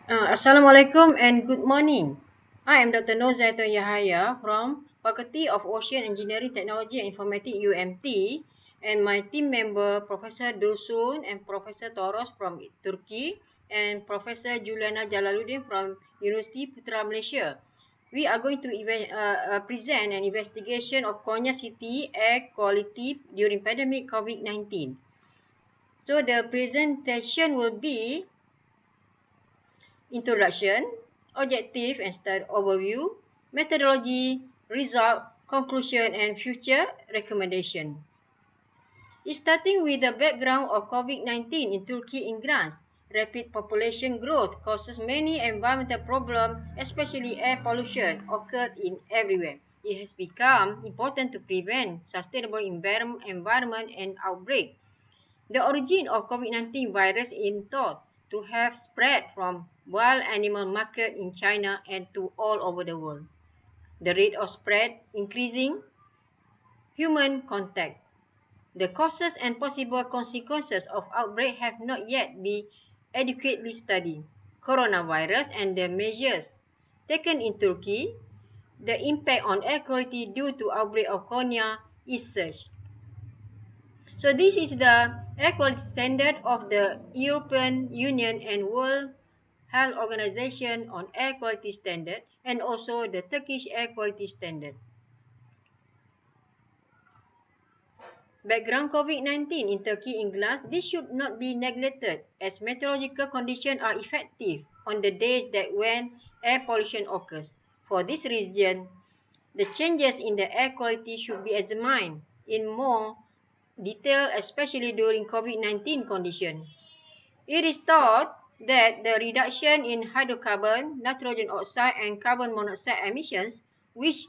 Assalamualaikum and good morning. I am Dr. Noor Yahaya from Faculty of Ocean Engineering Technology and Informatics UMT, and my team member Professor Dursun and Professor Toros from Turkey and Professor Juliana Jalaluddin from University PUTRA Malaysia. We are going to present an investigation of Konya City air quality during pandemic COVID-19. So the presentation will be introduction, objective and start overview, methodology, result, conclusion and future recommendation. Starting with the background of COVID-19 in Turkey in glance, rapid population growth causes many environmental problems, especially air pollution, occurred in everywhere. It has become important to prevent sustainable environment and outbreak. The origin of COVID-19 virus is thought to have spread from wild animal market in China and to all over the world. The rate of spread increasing human contact. The causes and possible consequences of outbreak have not yet been adequately studied. Coronavirus and the measures taken in Turkey, the impact on air quality due to outbreak of Konya is such. So this is the air quality standard of the European Union and World Health Organization on air quality standard and also the Turkish air quality standard. Background COVID-19 in Turkey in glass, this should not be neglected as meteorological conditions are effective on the days that when air pollution occurs. For this reason, the changes in the air quality should be examined in more detail, especially during COVID-19 condition. It is thought that the reduction in hydrocarbon, nitrogen oxide and carbon monoxide emissions, which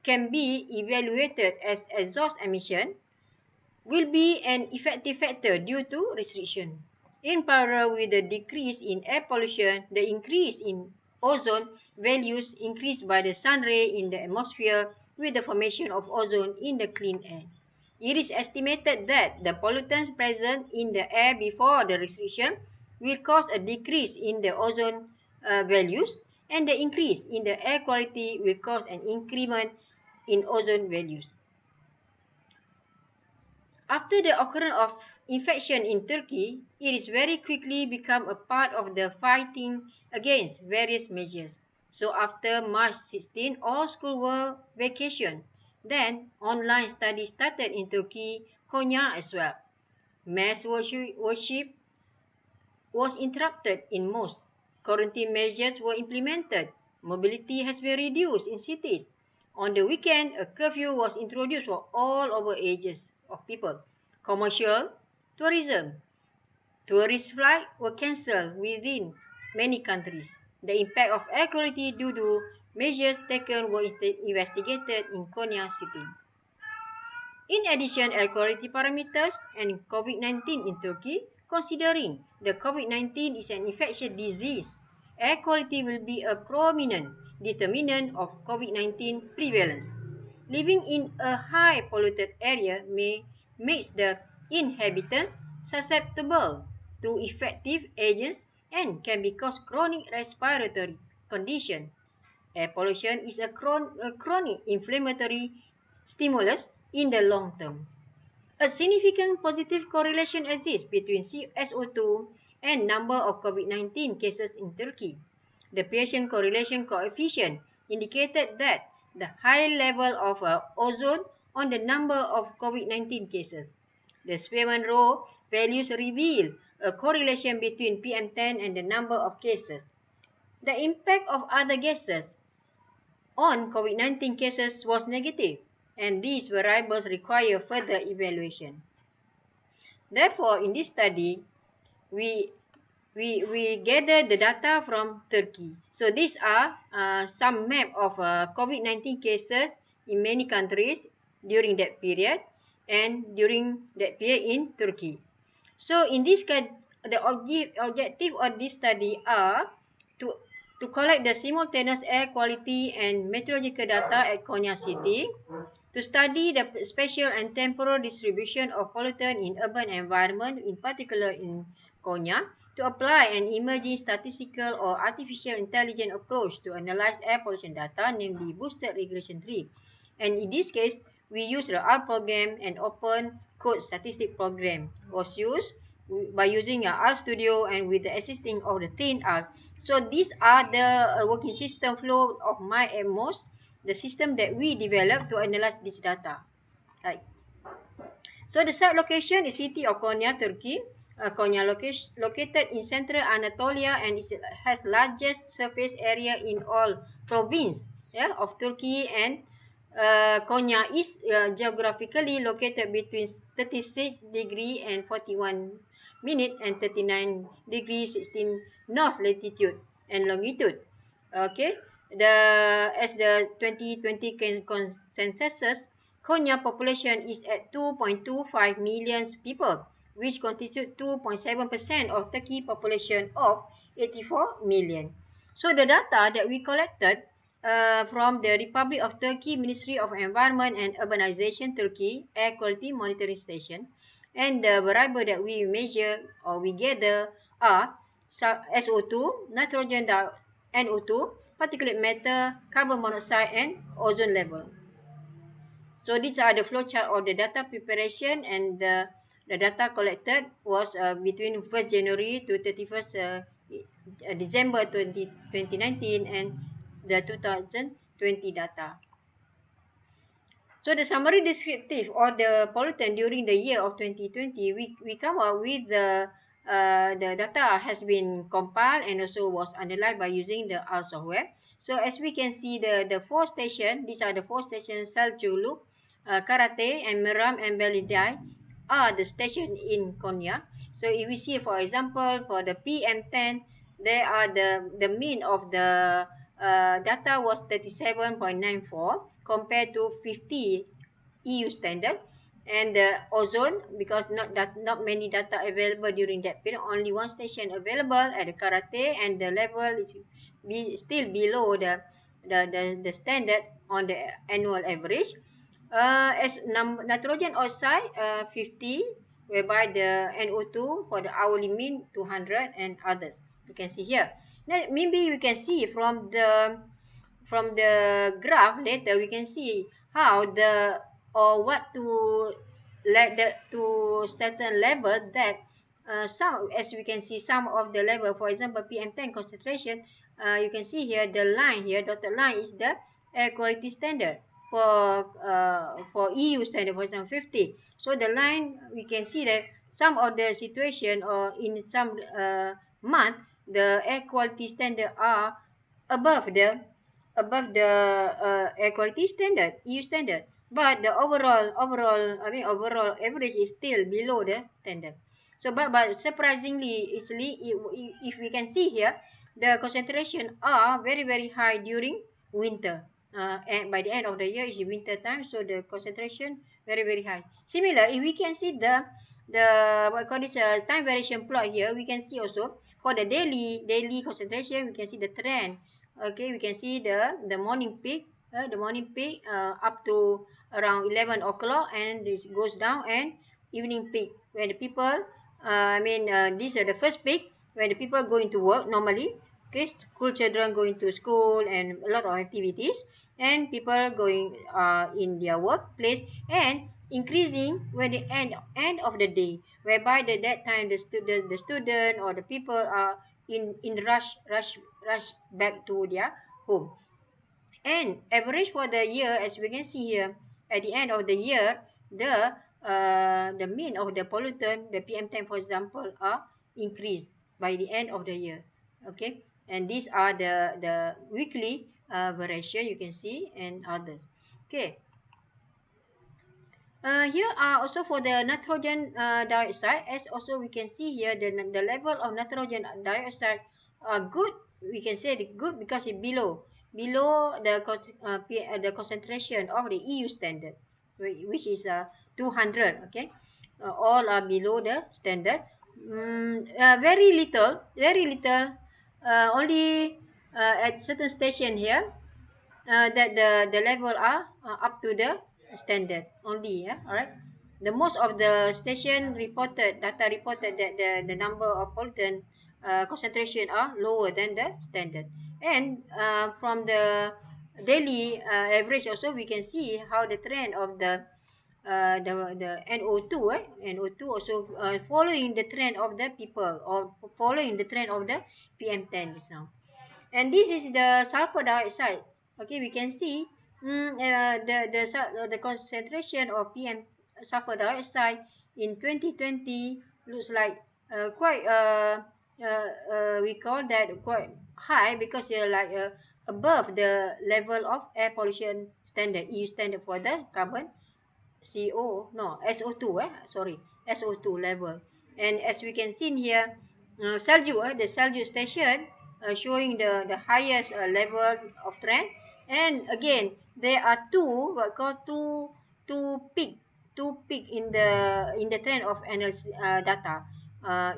can be evaluated as exhaust emission, will be an effective factor due to restriction. In parallel with the decrease in air pollution, the increase in ozone values increased by the sun ray in the atmosphere with the formation of ozone in the clean air. It is estimated that the pollutants present in the air before the restriction will cause a decrease in the ozone values, and the increase in the air quality will cause an increment in ozone values. After the occurrence of infection in Turkey, it is very quickly become a part of the fighting against various measures. So after March 16, all schools were vacation. Then online study started in Turkey, Konya as well. Mass worship was interrupted in most. Quarantine measures were implemented. Mobility has been reduced in cities. On the weekend, a curfew was introduced for all over ages of people. Commercial tourism. Tourist flights were cancelled within many countries. The impact of air quality due to measures taken were investigated in Konya City. In addition, air quality parameters and COVID-19 in Turkey, considering the COVID-19 is an infectious disease, air quality will be a prominent determinant of COVID-19 prevalence. Living in a high polluted area makes the inhabitants susceptible to effective agents and can cause chronic respiratory condition. Air pollution is a chronic inflammatory stimulus in the long term. A significant positive correlation exists between SO2 and number of COVID-19 cases in Turkey. The Pearson correlation coefficient indicated that the high level of ozone on the number of COVID-19 cases. The Spearman-Rho values reveal a correlation between PM10 and the number of cases. The impact of other gases on COVID-19 cases was negative, and these variables require further evaluation. Therefore, in this study, we gathered the data from Turkey. So these are some map of COVID-19 cases in many countries during that period and during that period in Turkey. So in this case, the objective of this study are to to collect the simultaneous air quality and meteorological data at Konya City, to study the spatial and temporal distribution of pollutant in urban environment, in particular in Konya, to apply an emerging statistical or artificial intelligence approach to analyze air pollution data, namely boosted regression tree. And in this case, we use the R program and open code statistic program was used by using R Studio and with the assisting of the thin R. So these are the working system flow of MyAtmos, the system that we developed to analyze this data. Right. So the site location is city of Konya, Turkey. Konya located in central Anatolia, and it has largest surface area in all province of Turkey, and Konya is geographically located between 36 degree and 41 minute and 39 degree 16 north latitude and longitude. Okay, as the 2020 consensus, Konya population is at 2.25 million people, which constitute 2.7% of Turkey population of 84 million. So the data that we collected from the Republic of Turkey Ministry of Environment and Urbanization Turkey Air Quality Monitoring Station, and the variable that we measure or we gather are SO2, nitrogen dioxide, NO2, particulate matter, carbon monoxide, and ozone level. So these are the flowchart of the data preparation, and the data collected was between 1st January to 31st December 2019 and the 2020 data. So the summary descriptive of the pollutant during the year of 2020, we come up with the data has been compiled and also was analyzed by using the R software. So as we can see, the four stations, these are the four stations, Salculuk, Karate, and Meram and Belidai are the stations in Konya. So if we see, for example, for the PM10, there are the mean of the data was 37.94 compared to 50 EU standard, and the ozone, because not many data available during that period, only one station available at the Karate, and the level is still below the standard on the annual average. As nitrogen oxide 50, whereby the NO2 for the hourly mean 200 and others. You can see here. Now maybe we can see from the graph later, we can see how the or what to let the to certain level that some, as we can see, some of the level, for example PM10 concentration, you can see here the line here, dotted line is the air quality standard for EU standard, for example 50. So the line, we can see that some of the situation or in some month, the air quality standard are above the air quality standard, EU standard, but the overall average is still below the standard. So but surprisingly easily, if we can see here, the concentration are very high during winter, and by the end of the year is winter time, so the concentration very high. Similar, if we can see the what call this time variation plot here, we can see also for the daily concentration, we can see the trend. Okay, we can see the morning peak, up to around 11 o'clock, and this goes down, and evening peak when the people these are the first peak when the people going to work normally. Okay, school children going to school and a lot of activities, and people going in their workplace, and increasing when the end of the day, whereby that time the student or the people are in rush back to their home. And average for the year, as we can see here, at the end of the year, the mean of the pollutant, the PM10 for example, are increased by the end of the year. Okay, and these are the weekly variation you can see, and others. Okay. Here are also for the nitrogen dioxide, as also we can see here the level of nitrogen dioxide are good. We can say good because it's below the concentration of the EU standard, which is 200. Okay, all are below the standard. Very little, only at certain station here, that the level are up to the standard only. Yeah, all right. The most of the station reported data reported that the number of pollutant concentration are lower than the standard. And from the daily average also, we can see how the trend of the NO2, NO2 also following the trend of the people, or following the trend of the PM10 just now. And this is the sulfur dioxide. Okay, we can see the concentration of PM sulfur dioxide in 2020 looks like quite we call that quite high, because like above the level of air pollution standard, EU standard for the carbon CO, no, SO2, sorry, SO2 level. And as we can see in here, Salju, the Salju station showing the highest level of trend. And again, there are what called two peak in the trend of analysis data,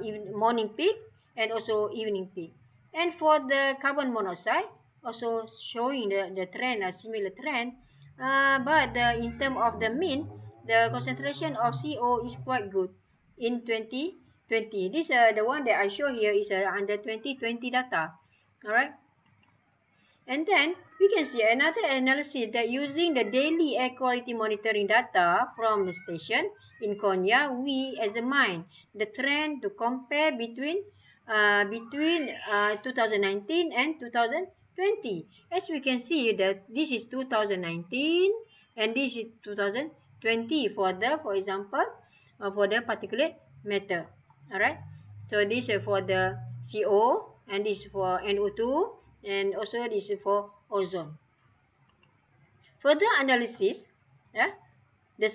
even morning peak and also evening peak. And for the carbon monoxide, also showing the trend, a similar trend, but in terms of the mean, the concentration of CO is quite good in 2020. This the one that I show here is under 2020 data. All right. And then we can see another analysis that using the daily air quality monitoring data from the station in Konya, we examine the trend to compare between 2019 and 2020. As we can see that this is 2019 and this is 2020 for example for the particulate matter. All right. So this is for the CO and this is for NO2. And also this is for ozone. Further analysis, yeah, the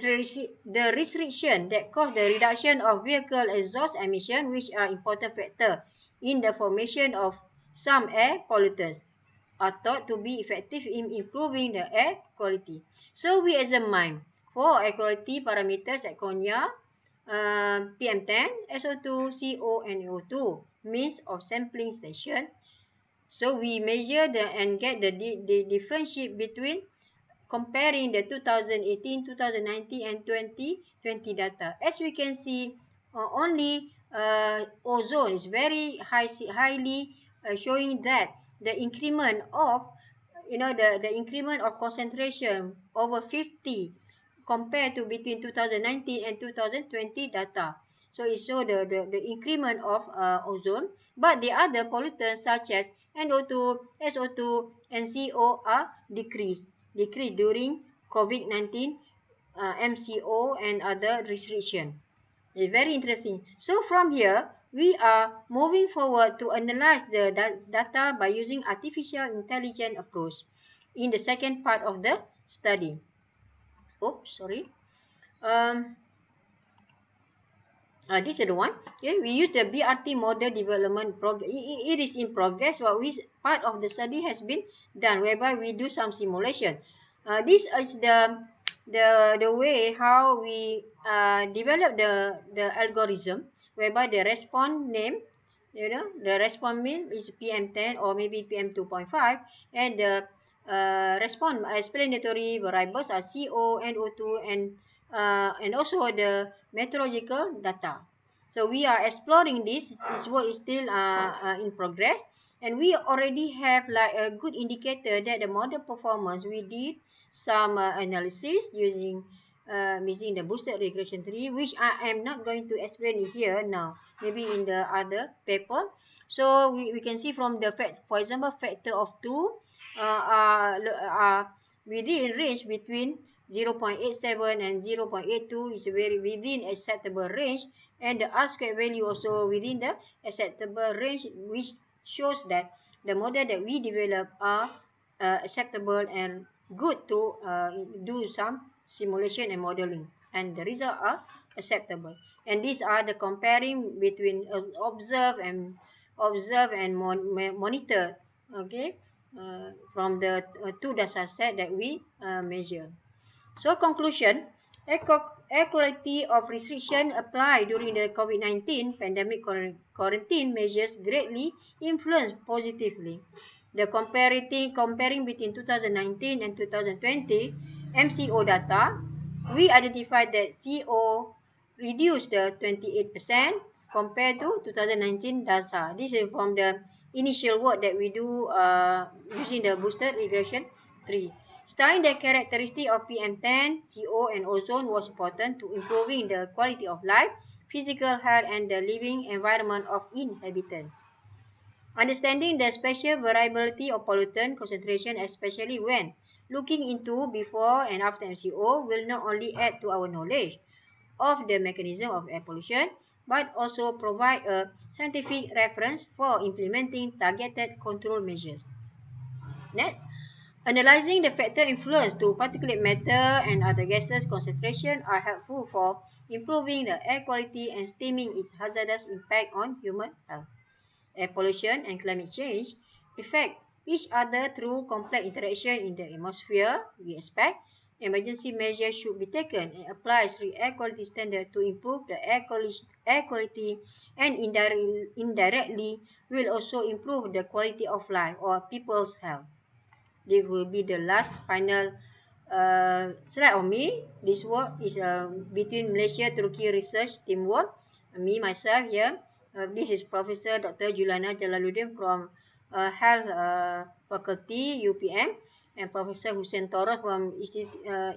restriction that cause the reduction of vehicle exhaust emission, which are important factor in the formation of some air pollutants, are thought to be effective in improving the air quality. So we examine 4 air quality parameters at Konya, PM10, SO2, CO, and NO2, means of sampling station. So we measure and get the differentiate between comparing the 2018, 2019 and 2020 data. As we can see, only ozone is very highly showing that the increment of the increment of concentration over 50 compared to between 2019 and 2020 data. So it shows the increment of ozone, but the other pollutants such as NO2, SO2, and CO are decreased during COVID-19 MCO and other restriction. It's very interesting. So from here, we are moving forward to analyze the data by using artificial intelligence approach in the second part of the study. Oops, sorry. This is the one. Okay, we use the BRT model development program. It is in progress. Part of the study has been done, whereby we do some simulation. This is the way how we develop the algorithm, whereby the response name, the response mean is PM10 or maybe PM2.5, and the response explanatory variables are CO, NO2, and also the meteorological data. So we are exploring this. This work is still in progress, and we already have like a good indicator that the model performance. We did some analysis using the boosted regression tree, which I am not going to explain here now, maybe in the other paper. So we can see from the for example, factor of 2 within range between 0.87 and 0.82 is very within acceptable range, and the R-squared value also within the acceptable range, which shows that the model that we develop are acceptable and good to do some simulation and modeling, and the results are acceptable. And these are the comparing between observe and monitor, okay, from the two data set that we measure. So conclusion, air quality of restriction applied during the COVID-19 pandemic quarantine measures greatly influenced positively. The comparing between 2019 and 2020 MCO data, we identified that CO reduced 28% compared to 2019 data. This is from the initial work that we do using the boosted regression tree. Studying the characteristic of PM10, CO, and ozone was important to improving the quality of life, physical health, and the living environment of inhabitants. Understanding the spatial variability of pollutant concentration, especially when looking into before and after MCO, will not only add to our knowledge of the mechanism of air pollution, but also provide a scientific reference for implementing targeted control measures. Next, analyzing the factor influence to particulate matter and other gases concentration are helpful for improving the air quality and stemming its hazardous impact on human health. Air pollution and climate change affect each other through complex interaction in the atmosphere. We expect emergency measures should be taken and apply strict air quality standards to improve the air quality and indirectly will also improve the quality of life or people's health. This will be the last final slide of me. This work is between Malaysia Turkey Research Teamwork. Me myself here. This is Professor Dr. Julana Jalaluddin from Health Faculty UPM, and Professor Hussein Torres from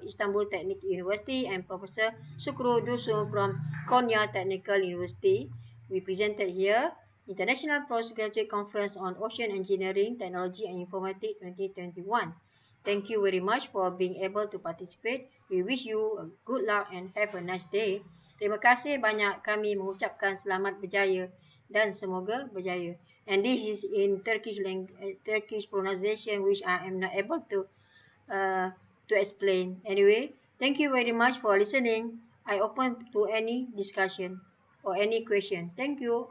Istanbul Technical University, and Professor Sukru Dusu from Konya Technical University. We presented here International Postgraduate Conference on Ocean Engineering, Technology and Informatics 2021. Thank you very much for being able to participate. We wish you good luck and have a nice day. Terima kasih banyak, kami mengucapkan selamat berjaya dan semoga berjaya. And this is in Turkish pronunciation, which I am not able to explain. Anyway, thank you very much for listening. I open to any discussion or any question. Thank you.